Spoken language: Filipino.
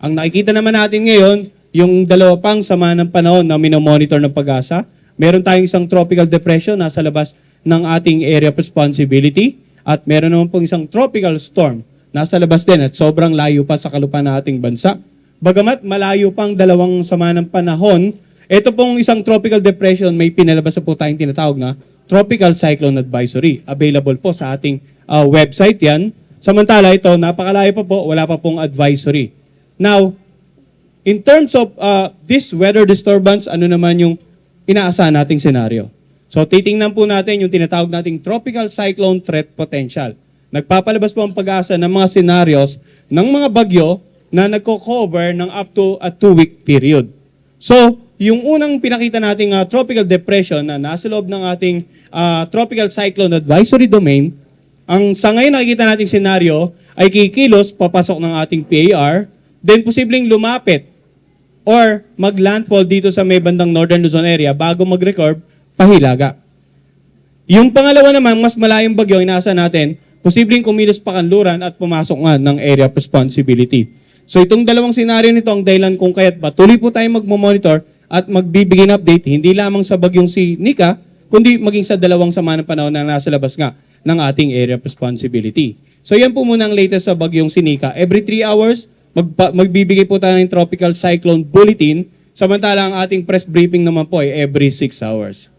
Ang nakikita naman natin ngayon, yung dalawa pang sama ng panahon na minomonitor ng Pag-asa. Meron tayong isang tropical depression nasa labas ng ating area of responsibility at meron naman pong isang tropical storm nasa labas din at sobrang layo pa sa kalupaan ng ating bansa. Bagamat malayo pang dalawang sama ng panahon, ito pong isang tropical depression may pinalabas na po tayong tinatawag na Tropical Cyclone Advisory. Available po sa ating website yan. Samantala ito, napakalayo pa po, wala pa pong advisory. Now, in terms of this weather disturbance, ano naman yung inaasahan nating senaryo? So, titingnan po natin yung tinatawag nating Tropical Cyclone Threat Potential. Nagpapalabas po ang Pag-asa ng mga scenarios ng mga bagyo na nagko-cover ng up to a 2-week period. So, yung unang pinakita nating tropical depression na nasa loob ng ating Tropical Cyclone Advisory Domain, ang sa ngayon nakikita nating senaryo ay kikilos papasok ng ating PAR, then posibleng lumapit or maglandfall dito sa may bandang Northern Luzon area bago mag-record pahilaga. Yung pangalawa naman, mas malayong bagyo, inaasa natin, posibleng kumilos pa kanluran at pumasok nga ng area of responsibility. So itong dalawang senaryo nito ang dahilan kung kaya't patuloy po tayong magmamonitor at magbibigay ng update, hindi lamang sa bagyong si Nika, kundi maging sa dalawang sama ng panahon na nasa labas nga ng ating area of responsibility. So yan po muna ang latest sa bagyong si Nika. Every 3 hours, magbibigay po tayo ng Tropical Cyclone Bulletin, samantala ang ating press briefing naman po ay every 6 hours.